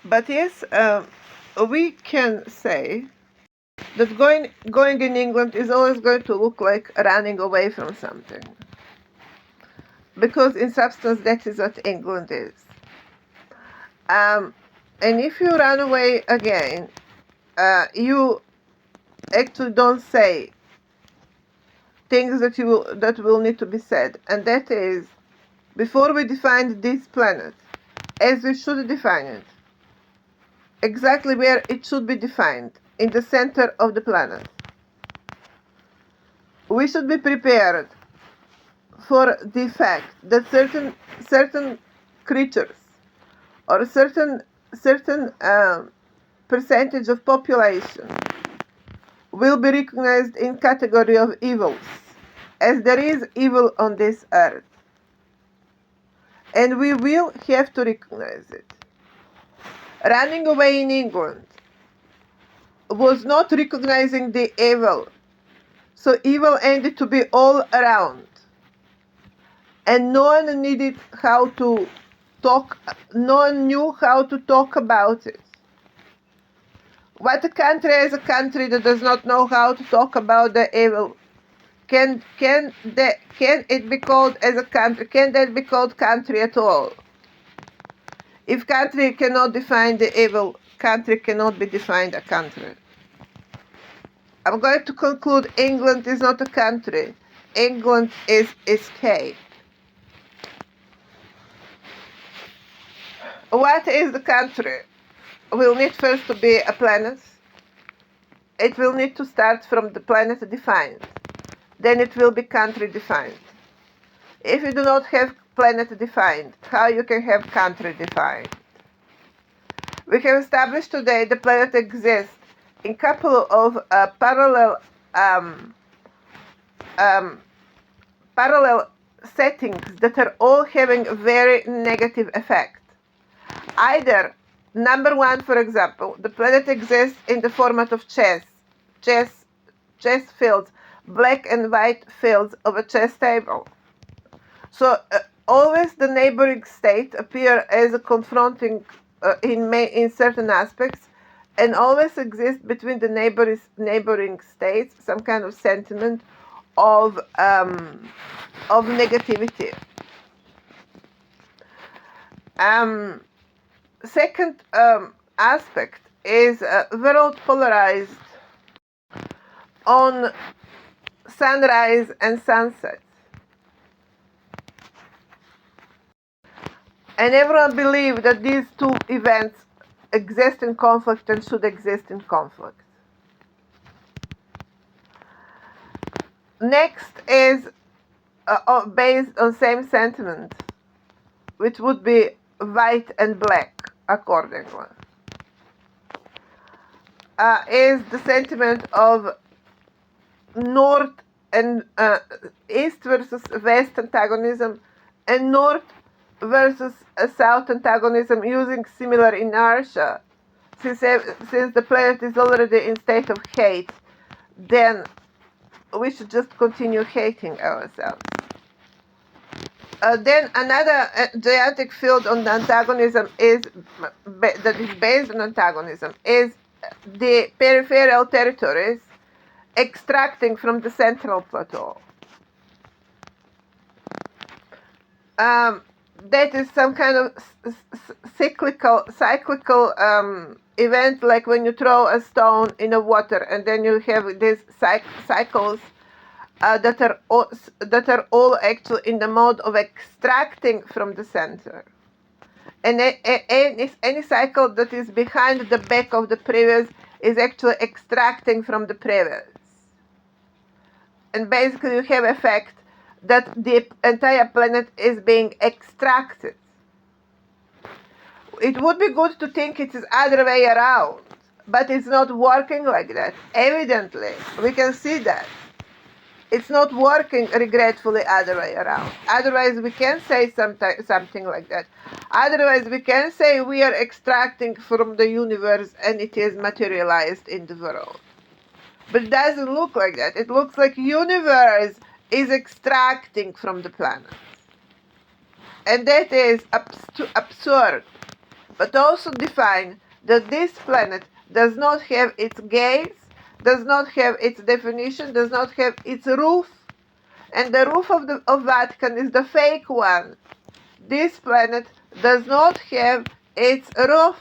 But yes, we can say that going in England is always going to look like running away from something. Because in substance, that is what England is. And if you run away again, you actually don't say things that will need to be said, and that is, before we define this planet, as we should define it, exactly where it should be defined, in the center of the planet, we should be prepared for the fact that certain creatures or certain percentage of population will be recognized in category of evils, as there is evil on this earth, and we will have to recognize it. Running away in England was not recognizing the evil, so evil ended to be all around, and no one needed how to talk, no one knew how to talk about it. What a country is a country that does not know how to talk about the evil? Can it be called as a country? Can that be called country at all? If country cannot define the evil, country cannot be defined a country. I'm going to conclude England is not a country. England is escape. What is the country? Will need first to be a planet. It will need to start from the planet defined. Then it will be country defined. If you do not have planet defined, how you can have country defined? We have established today the planet exists in couple of parallel settings that are all having a very negative effect. Either, number one, for example, the planet exists in the format of chess fields, black and white fields of a chess table. So always the neighboring state appear as a confronting in certain aspects, and always exists between the neighboring states some kind of sentiment of negativity. Second aspect is world polarized on sunrise and sunset. And everyone believes that these two events exist in conflict and should exist in conflict. Next is based on same sentiment, which would be white and black accordingly. Is the sentiment of north and east versus west antagonism, and north versus south antagonism using similar inertia. Since the planet is already in state of hate, then we should just continue hating ourselves. Then another gigantic field on the antagonism that is based on antagonism is the peripheral territories extracting from the central plateau. That is some kind of cyclical event, like when you throw a stone in the water, and then you have these cycles that are all actually in the mode of extracting from the center. And any cycle that is behind the back of the previous is actually extracting from the previous. And basically you have effect that the entire planet is being extracted. It would be good to think it is other way around, but it's not working like that. Evidently, we can see that. It's not working, regretfully, other way around. Otherwise, we can say something like that. Otherwise, we can say we are extracting from the universe and it is materialized in the world. But it doesn't look like that. It looks like universe is extracting from the planet. And that is absurd. but also define that this planet does not have its gates, does not have its definition, does not have its roof, and the roof of Vatican is the fake one. This planet does not have its roof.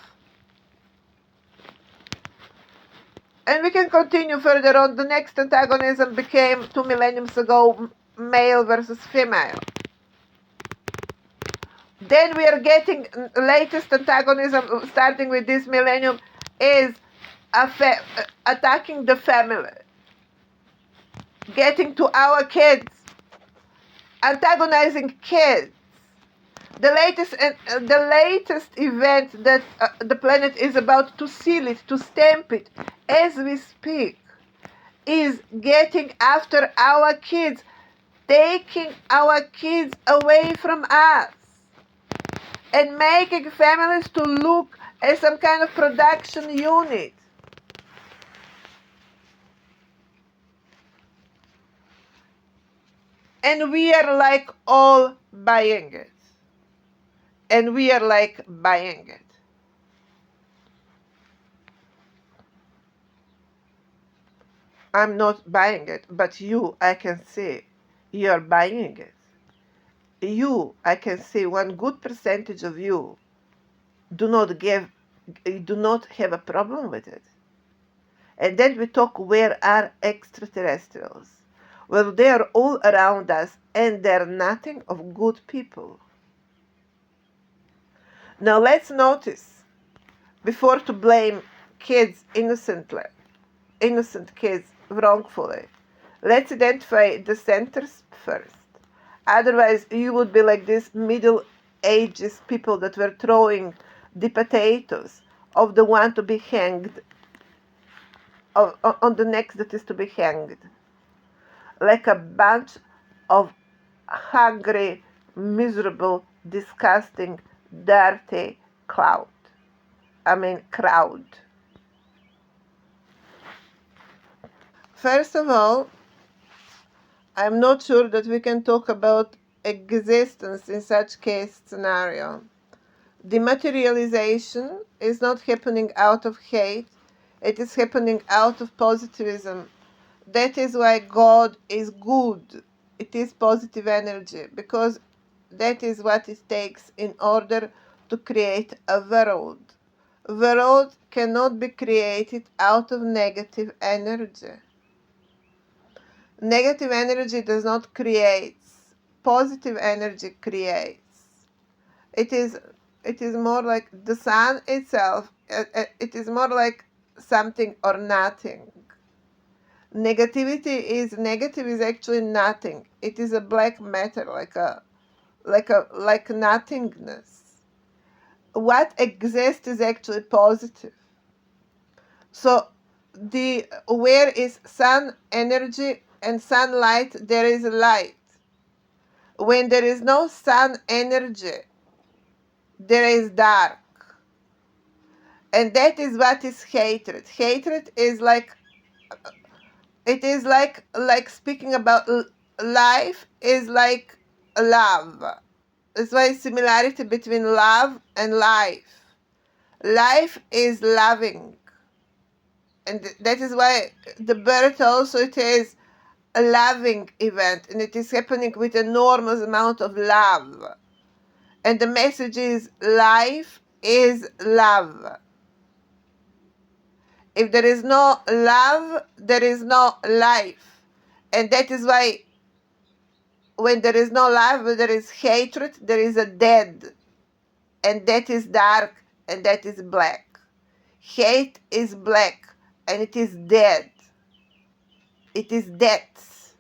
And we can continue further on. The next antagonism became 2 millenniums ago male versus female. Then we are getting latest antagonism starting with this millennium is attacking the family, getting to our kids, antagonizing kids. The latest event that the planet is about to seal it, to stamp it, as we speak, is getting after our kids, taking our kids away from us, and making families to look as some kind of production unit. And we are like all buying it. And we are like buying it. I'm not buying it, but you, I can see, you're buying it. You, I can see one good percentage of you do not have a problem with it. And then we talk, where are extraterrestrials? Well, they are all around us, and they're nothing of good people. Now let's notice, before to blame kids innocent kids wrongfully, let's identify the centers first. Otherwise, you would be like this Middle Ages people that were throwing the potatoes of the one to be hanged, on the next that is to be hanged. Like a bunch of hungry, miserable, disgusting, dirty crowd. First of all, I'm not sure that we can talk about existence in such case scenario. The materialization is not happening out of hate, it is happening out of positivism. That is why God is good. It is positive energy, because that is what it takes in order to create a world. World cannot be created out of negative energy. Negative energy does not create. Positive energy creates. It is more like the sun itself. It is more like something or nothing. Negative is actually nothing. It is a black matter, like nothingness. What exists is actually positive. So where is sun energy and sunlight, there is light. When there is no sun energy, there is dark. And that is what is hatred. Hatred is like, it is like speaking about life is like love. That's why similarity between love and life. Life is loving. And that is why the birth also, it is a loving event, and it is happening with enormous amount of love. And the message is, life is love. If there is no love, there is no life. And that is why when there is no love, there is hatred, there is a dead. And that is dark, and that is black. Hate is black, and it is dead. It is death.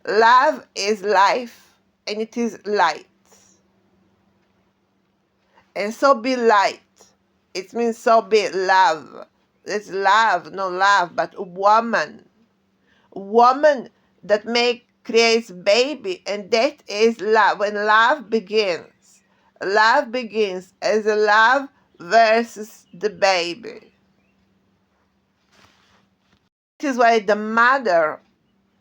Love is life, and it is light. And so be light. It means so be love. It's love, no love, but woman. Woman that creates baby, and that is love. When love begins as a love versus the baby. This is why the mother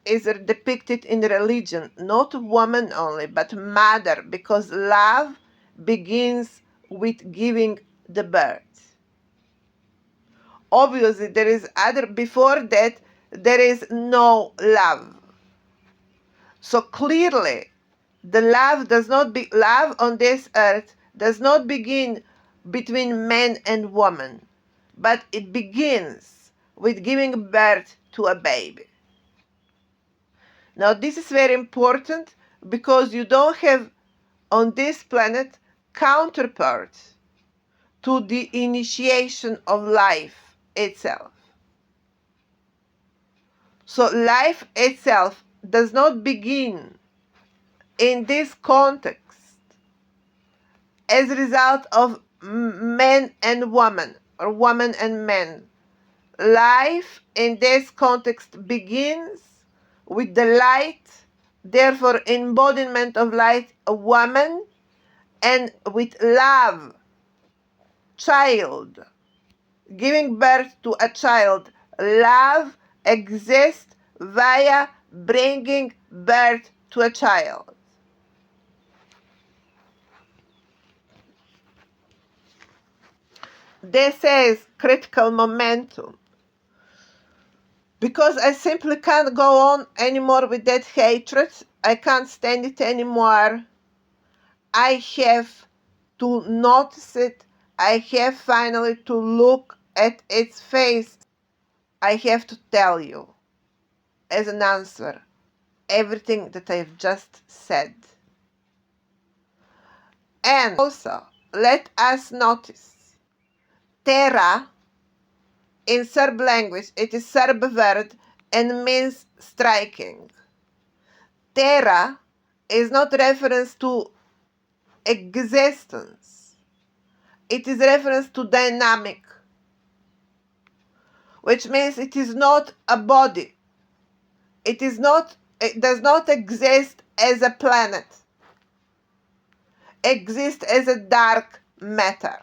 is depicted in religion, not woman only, but mother, because love begins with giving the birth. Obviously, there is before that, there is no love. So clearly, the love on this earth does not begin between man and woman, but it begins with giving birth to a baby. Now, this is very important because you don't have on this planet counterparts to the initiation of life itself. So life itself does not begin in this context as a result of man and woman or woman and man. Life in this context begins with the light, therefore embodiment of light, a woman, and with love, child, giving birth to a child. Love exists via bringing birth to a child. This is critical momentum. Because I simply can't go on anymore with that hatred. I can't stand it anymore. I have to notice it. I have finally to look at its face. I have to tell you, as an answer, everything that I've just said. And also, let us notice, terra, in Serb language, it is Serb word and means striking. Terra is not reference to existence. It is reference to dynamic, which means it is not a body. It does not exist as a planet. Exists as a dark matter.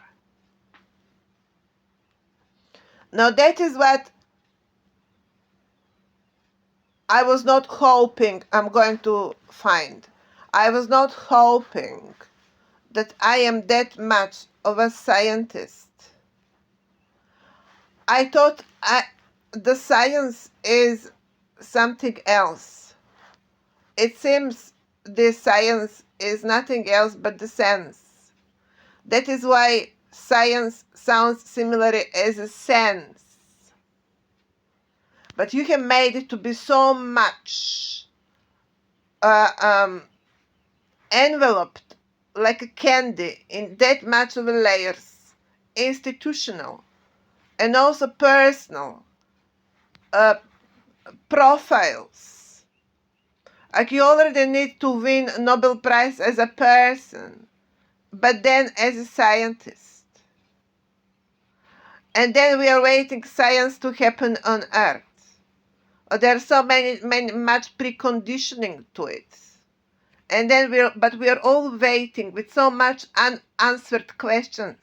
Now that is what I was not hoping I'm going to find. I was not hoping that I am that much of a scientist. I thought the science is something else. It seems this science is nothing else but the sense. That is why science sounds similar as a sense. But you have made it to be so much enveloped like a candy in that much of layers, institutional and also personal profiles. Like you already need to win a Nobel Prize as a person, but then as a scientist. And then we are waiting science to happen on Earth. There's so much preconditioning to it. And then we are all waiting with so much unanswered questions.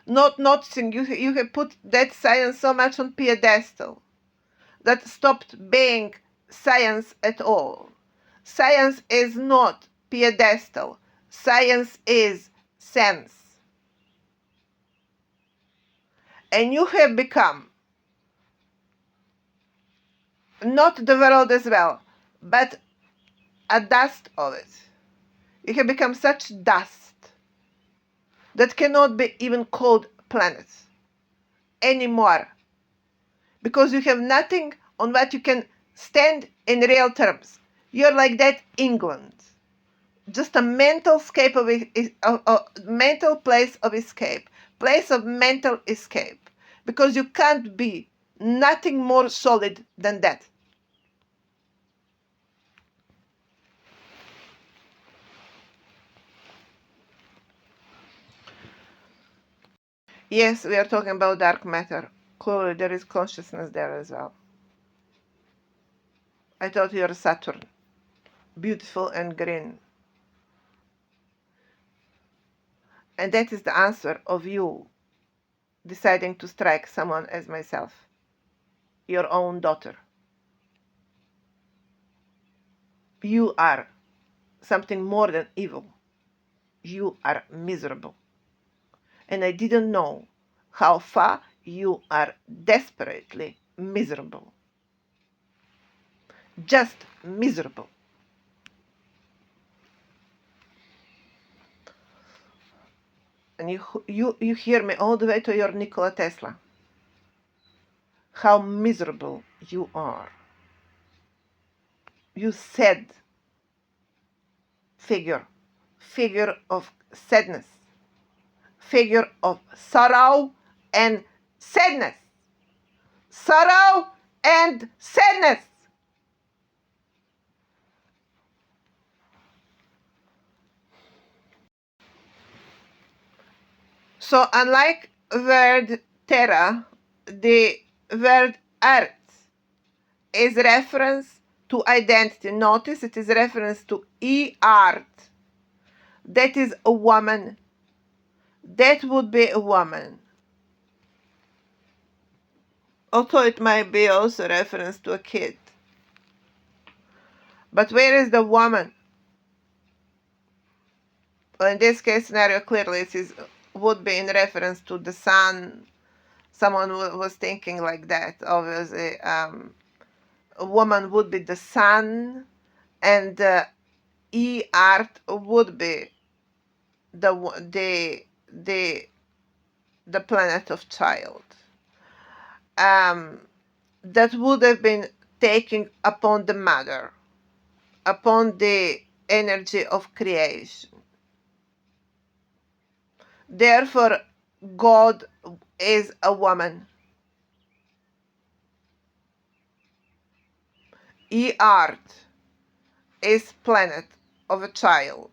Not noticing you have put that science so much on pedestal that stopped being science at all. Science is not pedestal. Science is sense. And you have become not the world as well, but a dust of it. You have become such dust that cannot be even called planets anymore. Because you have nothing on what you can stand in real terms. You're like that England. Just a mental escape a mental place of escape. Place of mental escape. Because you can't be nothing more solid than that. Yes, we are talking about dark matter. Clearly, there is consciousness there as well. I thought you're Saturn. Beautiful and green. And that is the answer of you deciding to strike someone as myself. Your own daughter. You are something more than evil. You are miserable. and I didn't know how far you are desperately miserable. Just miserable. And you hear me all the way to your Nikola Tesla. How miserable you are. You said figure of sadness, figure of sorrow and sadness, sorrow and sadness. So unlike word terra, the word earth is reference to identity. Notice it is reference to art. That is a woman. That would be a woman. Although it might be also reference to a kid. But where is the woman? Well, in this case scenario, clearly it is, would be in reference to the sun. Someone was thinking like that. Obviously, a woman would be the sun, and art would be the planet of child. That would have been taking upon the mother, upon the energy of creation. Therefore, God is a woman. Art is planet of a child.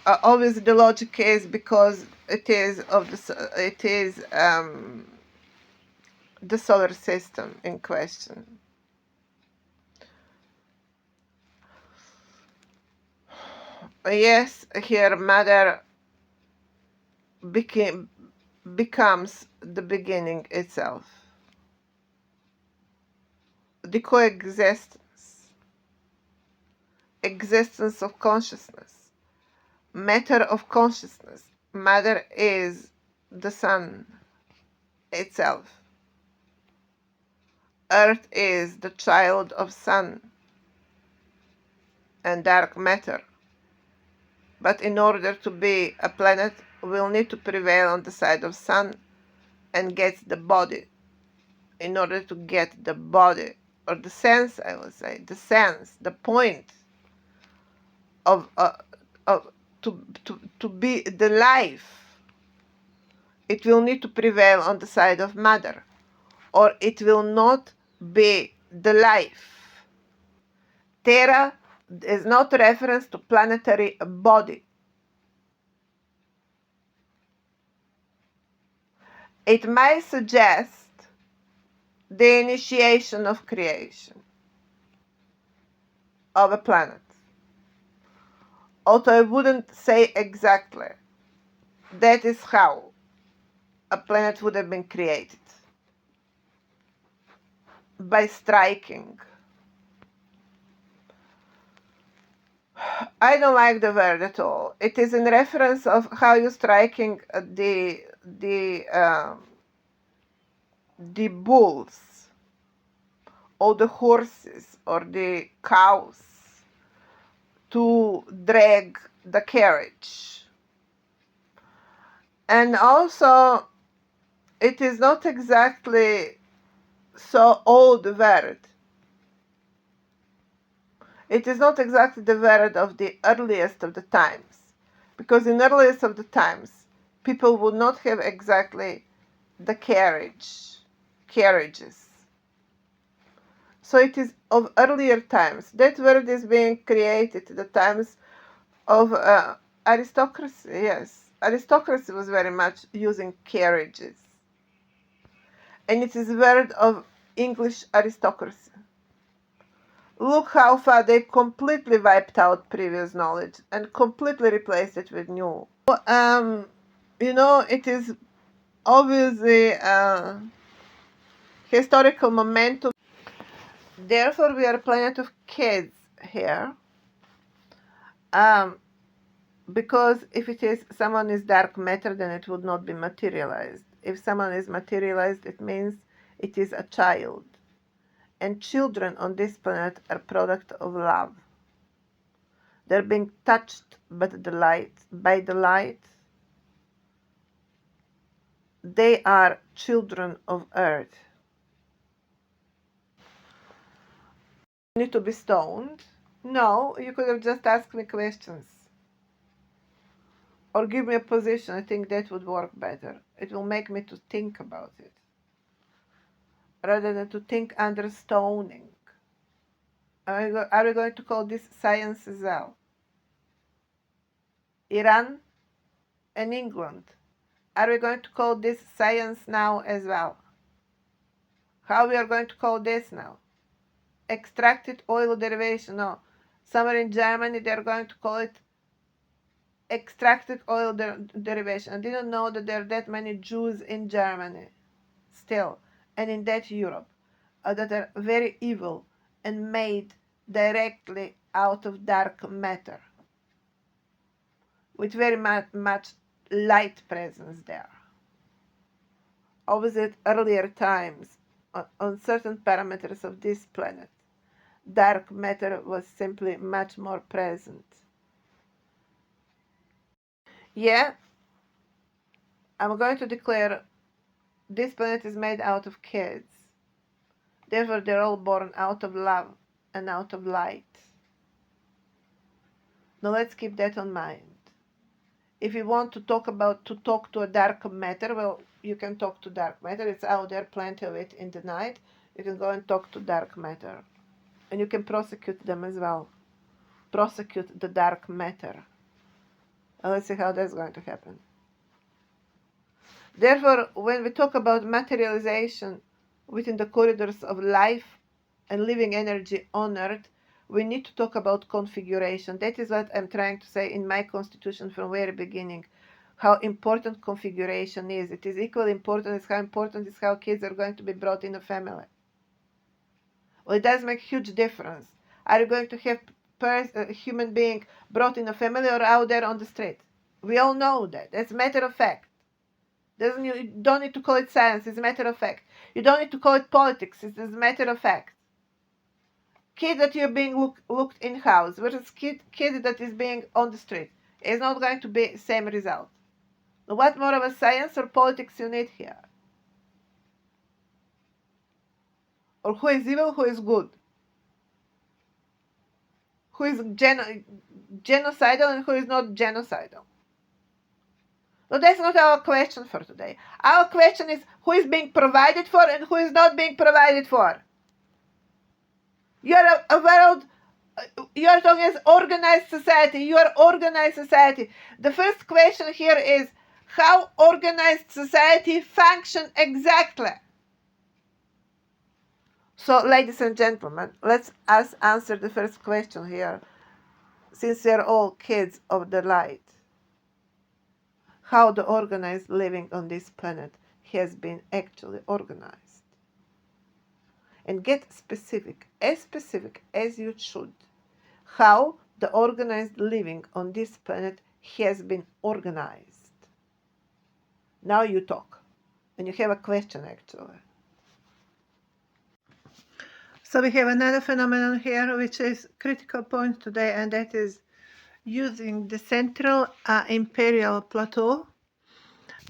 Obviously, the logic is because it is the solar system in question. Yes, here mother becomes the beginning itself. The existence of consciousness, matter of consciousness. Mother is the sun itself. Earth is the child of sun and dark matter. But in order to be a planet, we'll need to prevail on the side of sun and get the body. In order to get the body, or the sense, I would say, the sense, the point of to be the life, it will need to prevail on the side of mother, or it will not be the life. Terra is not reference to planetary body. It might suggest the initiation of creation of a planet. Although I wouldn't say exactly that is how a planet would have been created. By striking. I don't like the word at all. It is in reference of how you're striking the bulls or the horses or the cows to drag the carriage. And also, it is not exactly so old word. It is not exactly the word of the earliest of the times, because in earliest of the times, people would not have exactly the carriages. So it is of earlier times. That word is being created at the times of aristocracy. Yes, aristocracy was very much using carriages, and it is a word of English aristocracy. Look how far they completely wiped out previous knowledge and completely replaced it with new. It is obviously a historical momentum. Therefore, we are a planet of kids here. because if it is someone is dark matter, then it would not be materialized. If someone is materialized, it means it is a child. And children on this planet are product of love. They're being touched by the light. They are children of earth. Need to be stoned? No, you could have just asked me questions. Or give me a position. I think that would work better. It will make me to think about it. Rather than to think under stoning. Are we going to call this science as well? Iran and England. Are we going to call this science now as well? How we are going to call this now? Extracted oil derivation? No. Somewhere in Germany they are going to call it extracted oil derivation. I didn't know that there are that many Jews in Germany still, and in that Europe, that are very evil and made directly out of dark matter, with very much light presence there. Obviously, at earlier times, on certain parameters of this planet, dark matter was simply much more present. Yeah, I'm going to declare this planet is made out of kids. Therefore, they're all born out of love and out of light. Now, let's keep that in mind. If you want to talk to a dark matter, well, you can talk to dark matter. It's out there, plenty of it in the night. You can go and talk to dark matter. And you can prosecute them as well. Prosecute the dark matter. And let's see how that's going to happen. Therefore, when we talk about materialization within the corridors of life and living energy on Earth, we need to talk about configuration. That is what I'm trying to say in my constitution from very beginning. How important configuration is. It is equally important as how kids are going to be brought in a family. Well, it does make huge difference. Are you going to have a human being brought in a family or out there on the street? We all know that. That's a matter of fact. You don't need to call it science. It's a matter of fact. You don't need to call it politics. It's a matter of fact. Kid that you're being looked in house versus kid that is being on the street is not going to be same result. What more of a science or politics you need here? Or who is evil, who is good? Who is genocidal and who is not genocidal? No, that's not our question for today. Our question is who is being provided for and who is not being provided for. You're a world, you're talking as organized society. You are organized society. The first question here is how organized society function exactly. So, ladies and gentlemen, let's us answer the first question here, since we are all kids of the light. How the organized living on this planet has been actually organized. And get specific as you should. How the organized living on this planet has been organized. Now you talk. And you have a question actually. So we have another phenomenon here which is critical point today, and that is using the central imperial plateau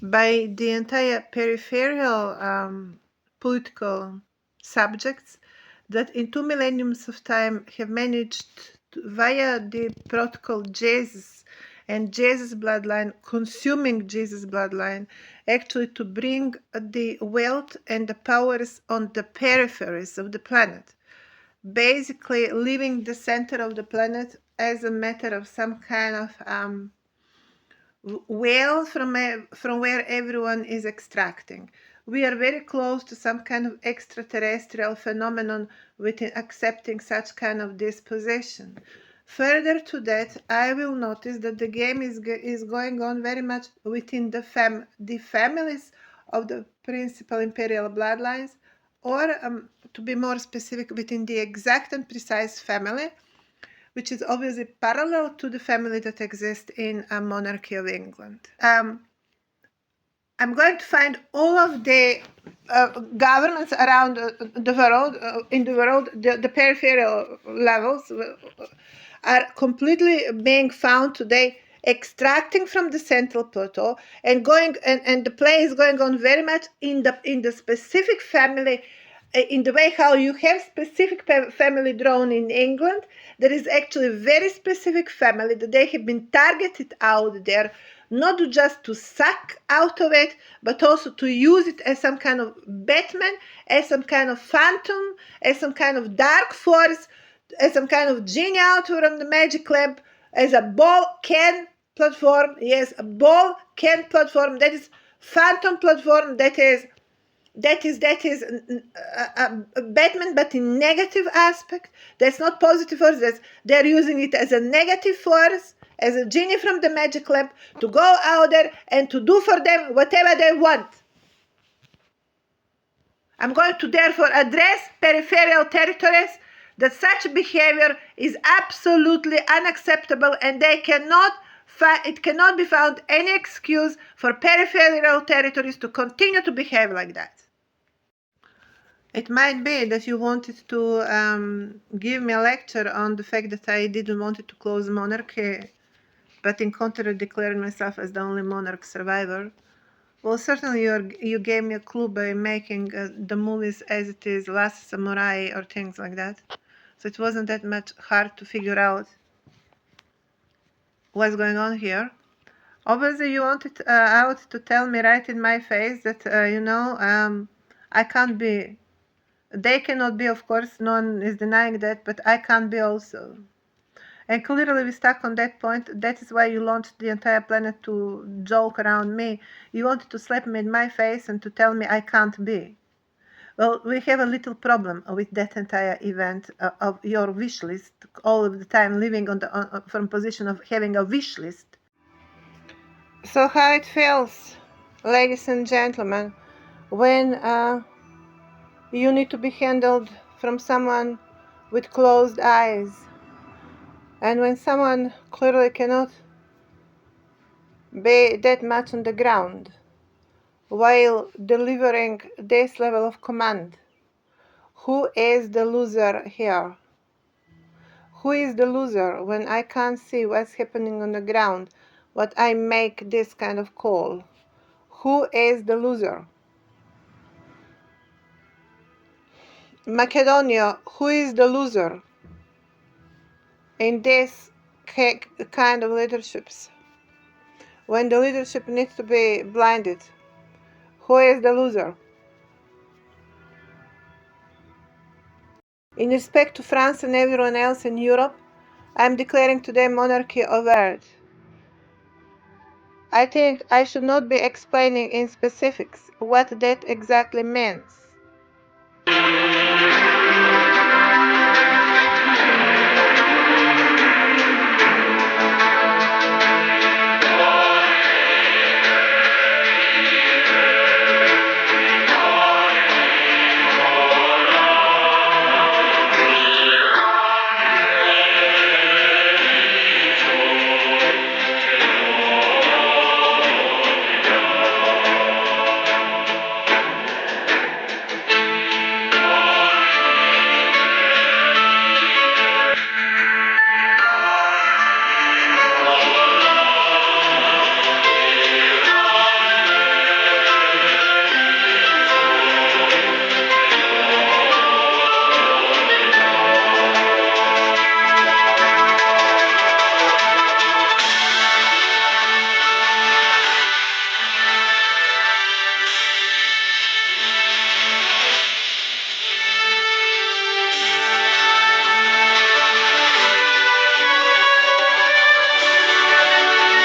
by the entire peripheral political subjects that in 2 millenniums of time have managed to, via the protocol Jesus and Jesus bloodline, consuming Jesus bloodline, actually to bring the wealth and the powers on the peripheries of the planet, basically leaving the center of the planet as a matter of some kind of well from where everyone is extracting. We are very close to some kind of extraterrestrial phenomenon within accepting such kind of disposition. Further to that, I will notice that the game is going on very much within the families of the principal imperial bloodlines, or to be more specific, within the exact and precise family which is obviously parallel to the family that exists in a monarchy of England. I'm going to find all of the governments around the world, in the world, the peripheral levels are completely being found today, extracting from the central plateau and going, and the play is going on very much in the specific family, in the way how you have specific family drawn in England. There is actually a very specific family that they have been targeted out there, not just to suck out of it, but also to use it as some kind of Batman, as some kind of phantom, as some kind of dark force, as some kind of genie out from the magic lamp, as a ball can platform. Yes, a ball can platform. That is phantom platform. That is a Batman, but in negative aspect. That's not positive force. They're using it as a negative force, as a genie from the magic lamp, to go out there and to do for them whatever they want. I'm going to therefore address peripheral territories that such behavior is absolutely unacceptable, and it cannot be found any excuse for peripheral territories to continue to behave like that. It might be that you wanted to give me a lecture on the fact that I didn't want to close monarchy, but in contrary declared myself as the only monarch survivor. Well, certainly you gave me a clue by making the movies As It Is, Last Samurai, or things like that. So it wasn't that much hard to figure out what's going on here. Obviously, you wanted out to tell me right in my face that, I can't be. They cannot be, of course, no one is denying that, but I can't be also. And clearly we stuck on that point. That is why you launched the entire planet to joke around me. You wanted to slap me in my face and to tell me I can't be. Well, we have a little problem with that entire event of your wish list, all of the time living from position of having a wish list. So how it feels, ladies and gentlemen, when you need to be handled from someone with closed eyes, and when someone clearly cannot be that much on the ground while delivering this level of command. Who is the loser here? Who is the loser when I can't see what's happening on the ground, but I make this kind of call? Who is the loser? Macedonia, who is the loser in this kind of leaderships? When the leadership needs to be blinded, who is the loser? In respect to France and everyone else in Europe, I am declaring today monarchy of earth. I think I should not be explaining in specifics what that exactly means.